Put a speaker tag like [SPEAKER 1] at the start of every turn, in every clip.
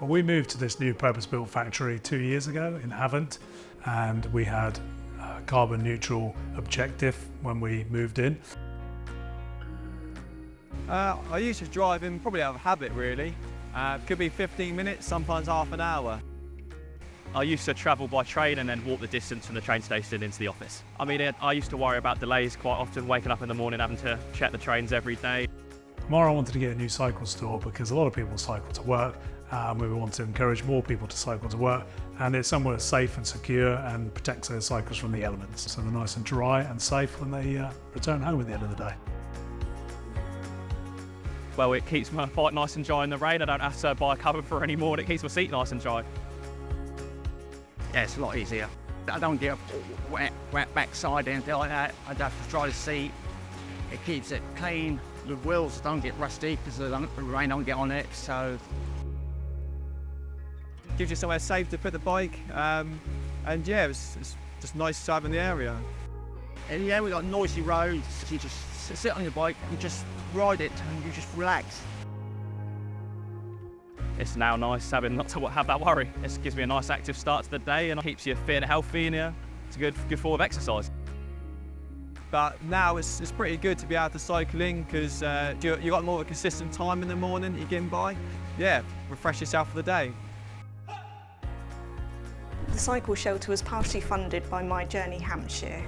[SPEAKER 1] Well, we moved to this new purpose-built factory 2 years ago in Havant, and we had a carbon neutral objective when we moved in.
[SPEAKER 2] I used to drive in probably out of habit really. Could be 15 minutes, sometimes half an hour.
[SPEAKER 3] I used to travel by train and then walk the distance from the train station into the office. I mean, I used to worry about delays quite often, waking up in the morning having to check the trains every day.
[SPEAKER 1] Ahmarra wanted to get a new cycle store because a lot of people cycle to work. We want to encourage more people to cycle to work, and it's somewhere safe and secure and protects their cycles from the elements, so they're nice and dry and safe when they return home at the end of the day.
[SPEAKER 3] Well, it keeps my bike nice and dry in the rain. I don't have to buy a cover for it anymore, and it keeps my seat nice and dry.
[SPEAKER 4] Yeah, it's a lot easier. I don't get a wet backside or anything like that. I don't have to dry the seat. It keeps it clean. The wheels don't get rusty because the rain don't get on it, so.
[SPEAKER 2] Gives you somewhere safe to put the bike, and yeah, it's just nice to have in the area.
[SPEAKER 4] And yeah, we got noisy roads. You just sit on your bike, you just ride it, and you just relax.
[SPEAKER 3] It's now nice having not to have that worry. It gives me a nice active start to the day and keeps you fit and healthy, and yeah, it's a good form of exercise.
[SPEAKER 2] But now it's pretty good to be able to cycle in because you got more of a consistent time in the morning that you're getting by. Yeah, refresh yourself for the day.
[SPEAKER 5] The cycle shelter was partially funded by My Journey Hampshire.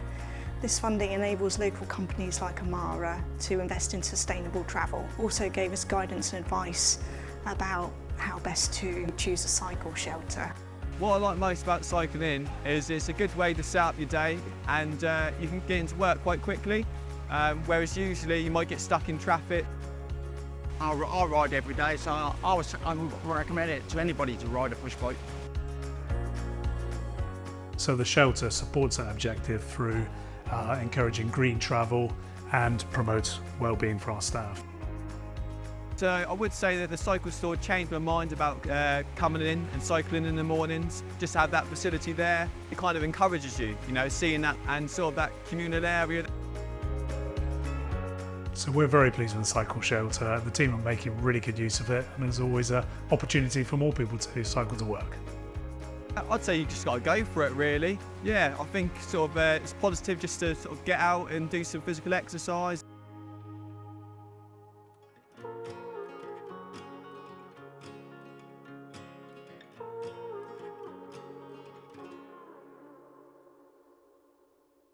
[SPEAKER 5] This funding enables local companies like Ahmarra to invest in sustainable travel. Also gave us guidance and advice about how best to choose a cycle shelter.
[SPEAKER 2] What I like most about cycling is it's a good way to set up your day, and you can get into work quite quickly, whereas usually you might get stuck in traffic.
[SPEAKER 4] I ride every day, so I would recommend it to anybody to ride a push bike.
[SPEAKER 1] So the shelter supports that objective through encouraging green travel and promotes well-being for our staff.
[SPEAKER 2] So I would say that the cycle store changed my mind about coming in and cycling in the mornings. Just have that facility there, it kind of encourages you, seeing that and sort of that communal area.
[SPEAKER 1] So we're very pleased with the cycle shelter. The team are making really good use of it, and there's always an opportunity for more people to cycle to work.
[SPEAKER 2] I'd say you just got to go for it really. Yeah, I think it's positive just to sort of get out and do some physical exercise.